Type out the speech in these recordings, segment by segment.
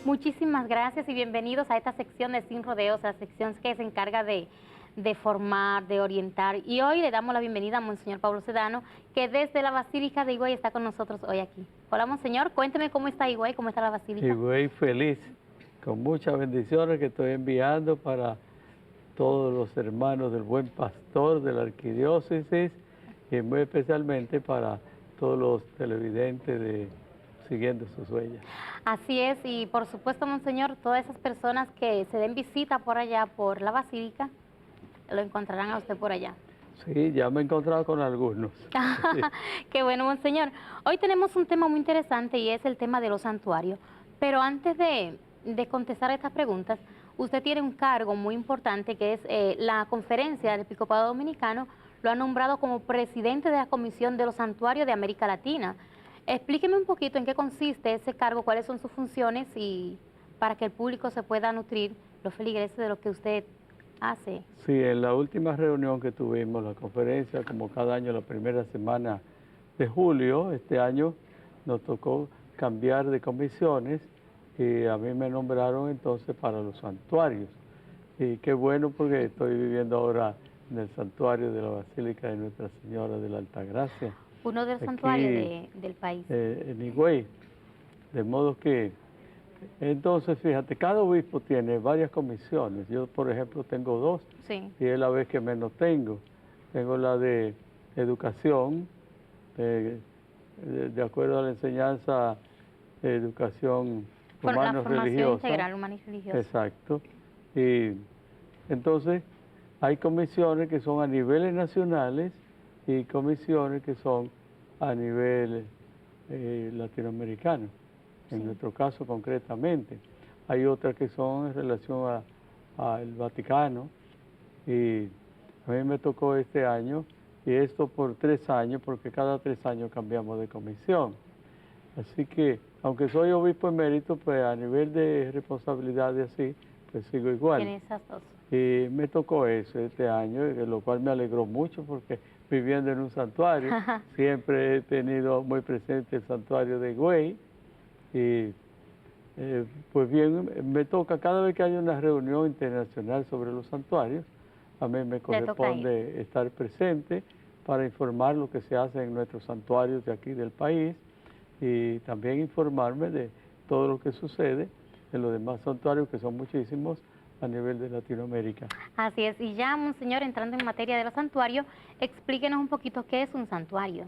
Muchísimas gracias y bienvenidos a esta sección de Sin Rodeos, la sección que se encarga de formar, de orientar. Y hoy le damos la bienvenida a Monseñor Pablo Sedano, que desde la Basílica de Higüey está con nosotros hoy aquí. Hola, Monseñor, cuénteme cómo está Higüey, cómo está la Basílica. Higüey feliz, con muchas bendiciones que estoy enviando para todos los hermanos del Buen Pastor de la Arquidiócesis y muy especialmente para todos los televidentes de Siguiendo sus Huellas. Así es, y por supuesto, Monseñor, todas esas personas que se den visita por allá, por la Basílica, lo encontrarán a usted por allá. Sí, ya me he encontrado con algunos. Qué bueno, Monseñor. Hoy tenemos un tema muy interesante y es el tema de los santuarios. Pero antes de contestar estas preguntas, usted tiene un cargo muy importante que es la conferencia del Episcopado Dominicano, lo ha nombrado como presidente de la Comisión de los Santuarios de América Latina. Explíqueme un poquito en qué consiste ese cargo, cuáles son sus funciones y para que el público se pueda nutrir, los feligreses, de lo que usted hace. Sí, en la última reunión que tuvimos, la conferencia, como cada año, la primera semana de julio, este año nos tocó cambiar de comisiones y a mí me nombraron entonces para los santuarios. Y qué bueno porque estoy viviendo ahora en el santuario de la Basílica de Nuestra Señora de la Altagracia. Uno de los santuarios del país. En Higüey. De modo que, entonces, fíjate, cada obispo tiene varias comisiones. Yo, por ejemplo, tengo dos, Sí. y es la vez que menos tengo. Tengo la de educación, de acuerdo a la enseñanza de educación La formación humano-religiosa. integral, humana y religiosa. Exacto. Y entonces, hay comisiones que son a niveles nacionales y comisiones que son a nivel latinoamericano, en nuestro caso concretamente. Hay otras que son en relación al Vaticano y a mí me tocó este año y esto por 3 años porque cada 3 años cambiamos de comisión. Así que, aunque soy obispo emérito, pues a nivel de responsabilidad y así, pues sigo igual. Tiene esas dos. Y me tocó eso este año, lo cual me alegró mucho porque viviendo en un santuario, siempre he tenido muy presente el santuario de Higüey. Y pues bien, me toca cada vez que hay una reunión internacional sobre los santuarios, a mí me corresponde estar presente para informar lo que se hace en nuestros santuarios de aquí del país y también informarme de todo lo que sucede en los demás santuarios, que son muchísimos, a nivel de Latinoamérica. Así es, y ya, Monseñor, entrando en materia de los santuarios, explíquenos un poquito qué es un santuario.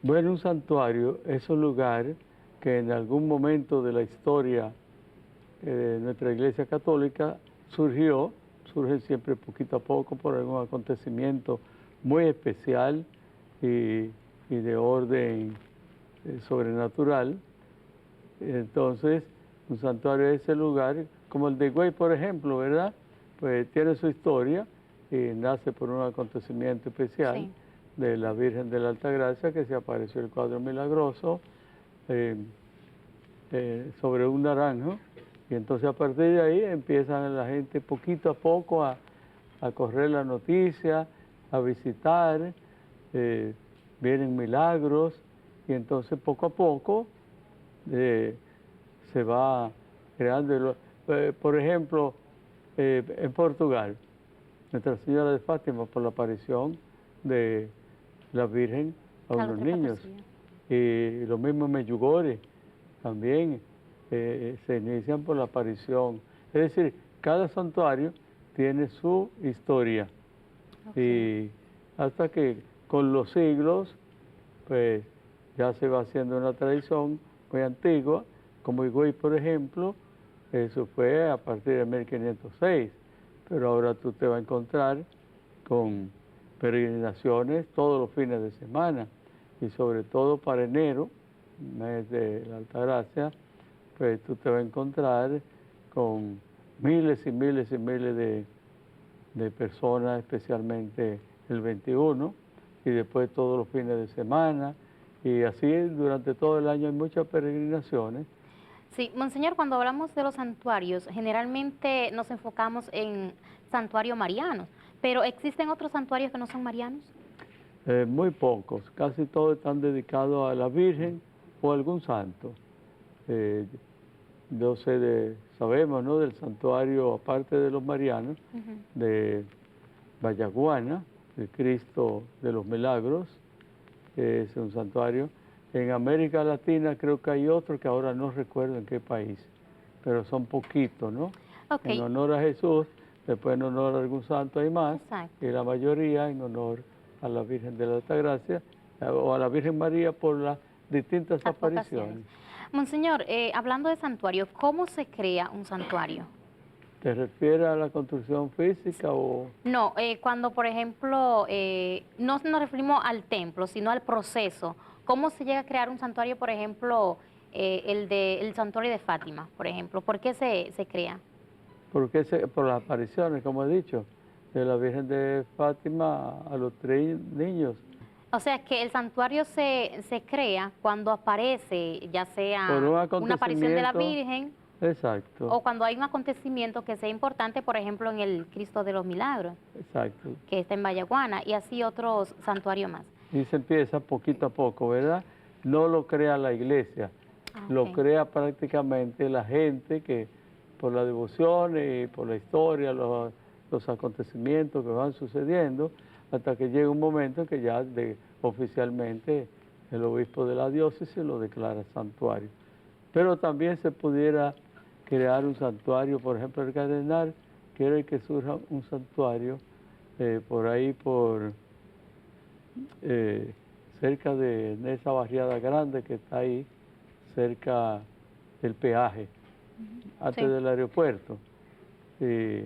Bueno, un santuario es un lugar que en algún momento de la historia de nuestra Iglesia Católica surge siempre poquito a poco por algún acontecimiento muy especial y de orden sobrenatural. Entonces, un santuario es ese lugar, como el de Higüey, por ejemplo, ¿verdad? Pues tiene su historia y nace por un acontecimiento especial. Sí. De la Virgen de la Altagracia, que se apareció el cuadro milagroso sobre un naranjo, y entonces a partir de ahí empiezan la gente poquito a poco a correr la noticia, a visitar, vienen milagros, y entonces poco a poco se va creando. Por ejemplo, en Portugal, Nuestra Señora de Fátima, por la aparición de la Virgen a unos niños. Y lo mismo en Medjugorje, también se inician por la aparición. Es decir, cada santuario tiene su historia. Y hasta que con los siglos, pues ya se va haciendo una tradición muy antigua, como Higüey, por ejemplo, eso fue a partir de 1506, pero ahora tú te vas a encontrar con peregrinaciones todos los fines de semana y sobre todo para enero, mes de la Altagracia, pues tú te vas a encontrar con miles y miles y miles de personas, especialmente el 21 y después todos los fines de semana y así durante todo el año hay muchas peregrinaciones. Sí, Monseñor, cuando hablamos de los santuarios, generalmente nos enfocamos en santuarios marianos, pero ¿existen otros santuarios que no son marianos? Muy pocos, casi todos están dedicados a la Virgen o a algún santo. sabemos, ¿no?, del santuario, aparte de los marianos, Ujú. de Vallaguana, el Cristo de los Milagros, que es un santuario. En América Latina creo que hay otro que ahora no recuerdo en qué país, pero son poquitos, ¿no? Ok, En honor a Jesús, después en honor a algún santo hay más, exacto. y la mayoría en honor a la Virgen de la Altagracia o a la Virgen María por las distintas Advocaciones. apariciones. Monseñor, hablando de santuario, ¿cómo se crea un santuario? ¿Te refieres a la construcción física o...? No, cuando, por ejemplo, no nos referimos al templo, sino al proceso. ¿Cómo se llega a crear un santuario, por ejemplo, el santuario de Fátima, por ejemplo? ¿Por qué se crea? Porque por las apariciones, como he dicho, de la Virgen de Fátima a los 3 niños, O sea, que el santuario se crea cuando aparece, ya por sea un una aparición de la acontecimiento, Virgen exacto, o cuando hay un acontecimiento que sea importante, por ejemplo, en el Cristo de los Milagros, exacto. que está en Vallaguana, y así otros santuarios más. Y se empieza poquito a poco, ¿verdad? No lo crea la iglesia, Ah, lo ok. crea prácticamente la gente que por la devoción y por la historia, los acontecimientos que van sucediendo, hasta que llega un momento en que ya oficialmente el obispo de la diócesis lo declara santuario. Pero también se pudiera crear un santuario, por ejemplo, el cardenal quiere que surja un santuario por ahí, eh, cerca de esa barriada grande que está ahí, cerca del peaje, antes Sí. del aeropuerto, y,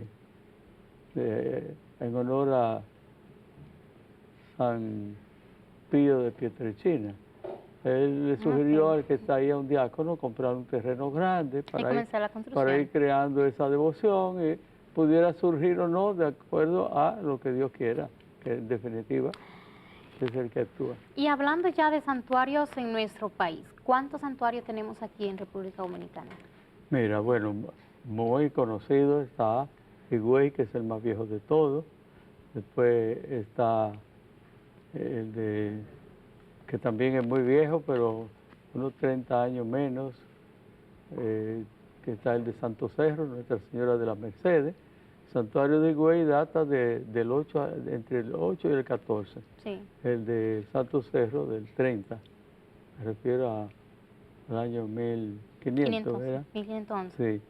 en honor a San Pío de Pietrelcina. Él le sugirió Ok. al que está ahí, a un diácono, comprar un terreno grande Y comenzar la para ir construcción. creando esa devoción y pudiera surgir o no de acuerdo a lo que Dios quiera, que en definitiva es el que actúa. Y hablando ya de santuarios en nuestro país, ¿cuántos santuarios tenemos aquí en República Dominicana? Mira, bueno, muy conocido está Higüey, que es el más viejo de todos. Después está el que también es muy viejo, pero unos 30 años menos, que está el de Santo Cerro, Nuestra Señora de las Mercedes. El santuario de Higüey data entre el 8 y el 14. Sí, El de Santo Cerro del 30, me refiero al año 1500, 500, ¿verdad? 1511. Sí.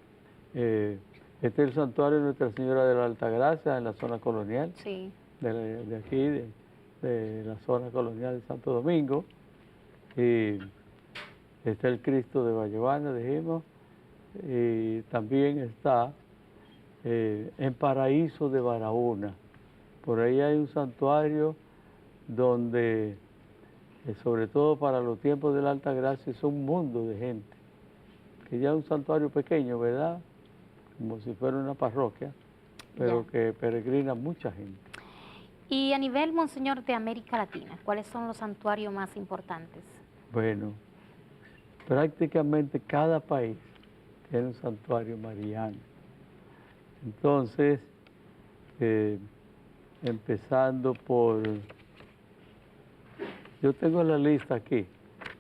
Este es el santuario de Nuestra Señora de la Altagracia en la zona colonial, Sí. de aquí, de la zona colonial de Santo Domingo. Y está el Cristo de Vallaguana, dijimos, y también está en Paraíso de Barahona. Por ahí hay un santuario donde, sobre todo para los tiempos de la Altagracia, es un mundo de gente, que ya es un santuario pequeño, ¿verdad? Como si fuera una parroquia, pero Ya. que peregrina mucha gente. Y a nivel, Monseñor, de América Latina, ¿cuáles son los santuarios más importantes? Bueno, prácticamente cada país tiene un santuario mariano. Entonces, empezando por... Yo tengo la lista aquí,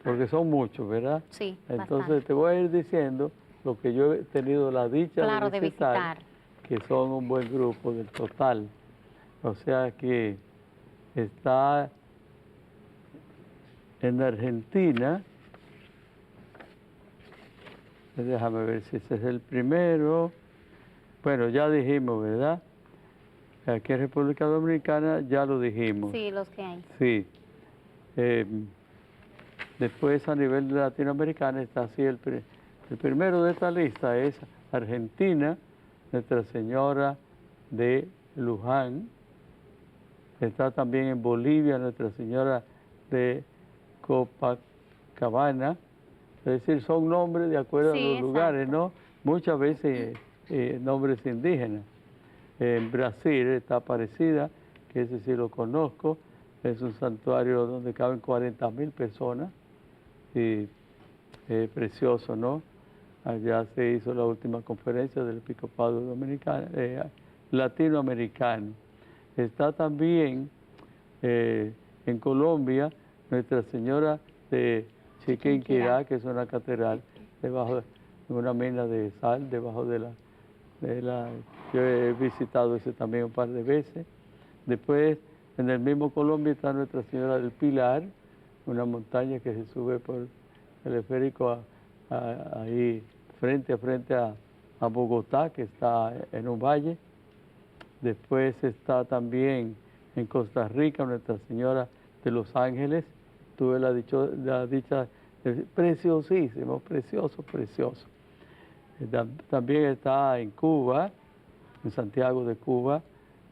porque son muchos, ¿verdad? Sí, Entonces bastante. te voy a ir diciendo lo que yo he tenido la dicha Claro, de de visitar, visitar. que son un buen grupo del total. O sea que está en Argentina, déjame ver si ese es el primero. Bueno, ya dijimos, ¿verdad? Aquí en República Dominicana ya lo dijimos. Sí, los que hay. Sí. Eh, Después a nivel latinoamericano está así, el primero de esta lista es Argentina, Nuestra Señora de Luján. Está también en Bolivia, Nuestra Señora de Copacabana. Es decir, son nombres de acuerdo a Sí, los lugares, exacto. ¿no? Muchas veces nombres indígenas. En Brasil está Aparecida, que ese sí lo conozco. Es un santuario donde caben 40.000 personas. Y precioso, ¿no? Allá se hizo la última conferencia del Episcopado Dominicano, latinoamericano. Está también en Colombia Nuestra Señora de Chiquinquirá, que es una catedral debajo en una mina de sal debajo yo he visitado ese también un par de veces. Después, en el mismo Colombia está Nuestra Señora del Pilar, una montaña que se sube por teleférico ahí frente a Bogotá, que está en un valle. Después está también en Costa Rica Nuestra Señora de los Ángeles. Tuve la dicha, preciosísimo, precioso, precioso. También está en Cuba, en Santiago de Cuba,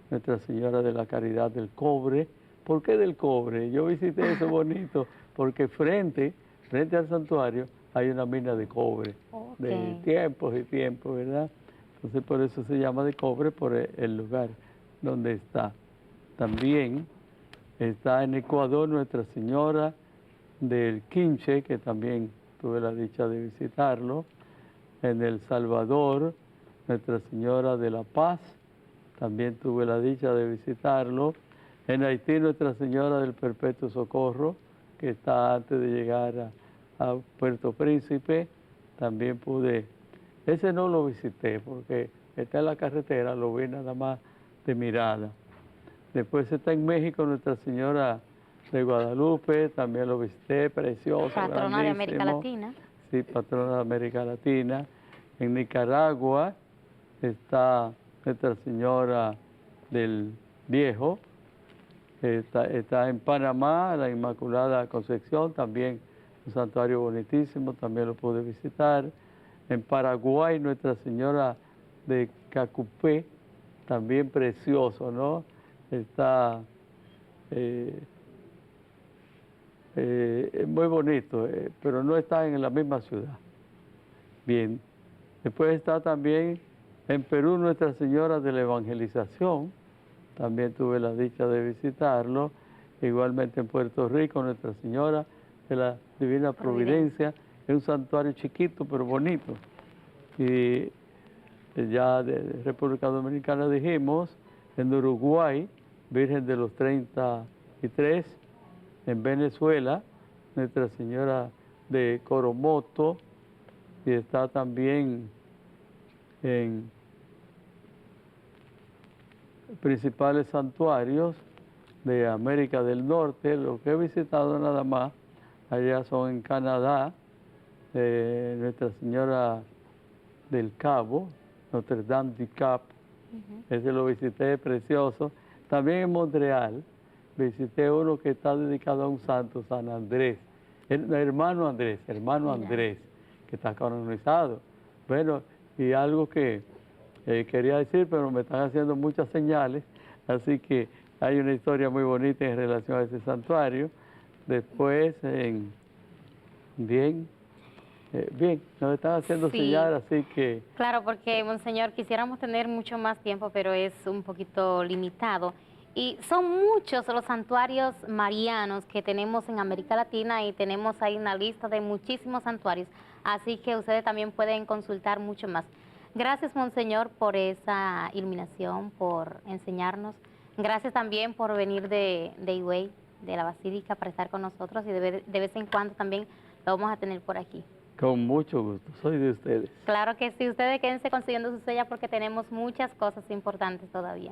Nuestra Señora de la Caridad del Cobre. ¿Por qué del cobre? Yo visité eso bonito, porque frente al santuario hay una mina de cobre, de tiempos y tiempos, ¿verdad? Entonces por eso se llama de cobre, por el lugar donde está. También está en Ecuador Nuestra Señora del Quinche, que también tuve la dicha de visitarlo. En El Salvador, Nuestra Señora de la Paz, también tuve la dicha de visitarlo. En Haití, Nuestra Señora del Perpetuo Socorro, que está antes de llegar a Puerto Príncipe, también pude. Ese no lo visité porque está en la carretera, lo vi nada más de mirada. Después está en México Nuestra Señora de Guadalupe, también lo visité, precioso, patrona de América grandísimo. Latina. Sí, patrona de América Latina. En Nicaragua está Nuestra Señora del Viejo. Está en Panamá, la Inmaculada Concepción, también un santuario bonitísimo, también lo pude visitar. En Paraguay, Nuestra Señora de Cacupé, también precioso, ¿no? Está muy bonito, pero no está en la misma ciudad. Bien, después está también en Perú Nuestra Señora de la Evangelización, también tuve la dicha de visitarlo. Igualmente en Puerto Rico, Nuestra Señora de la Divina Providencia, es un santuario chiquito pero bonito. Y ya de República Dominicana dijimos, en Uruguay, Virgen de los 33, en Venezuela, Nuestra Señora de Coromoto, y está también en principales santuarios de América del Norte. Lo que he visitado nada más allá son en Canadá, Nuestra Señora del Cabo, Notre Dame du Cap, ese lo visité, precioso. También en Montreal visité uno que está dedicado a un santo, San Andrés, el hermano Andrés, que está canonizado. Bueno, y algo que quería decir, pero me están haciendo muchas señales, así que hay una historia muy bonita en relación a ese santuario. Después, bien, nos están haciendo señales, así que... Claro, porque, Monseñor, quisiéramos tener mucho más tiempo, pero es un poquito limitado. Y son muchos los santuarios marianos que tenemos en América Latina y tenemos ahí una lista de muchísimos santuarios, así que ustedes también pueden consultar mucho más. Gracias, Monseñor, por esa iluminación, por enseñarnos. Gracias también por venir de Higüey, de la Basílica, para estar con nosotros y de vez en cuando también lo vamos a tener por aquí. Con mucho gusto, soy de ustedes. Claro que sí, ustedes quédense consiguiendo su sella porque tenemos muchas cosas importantes todavía.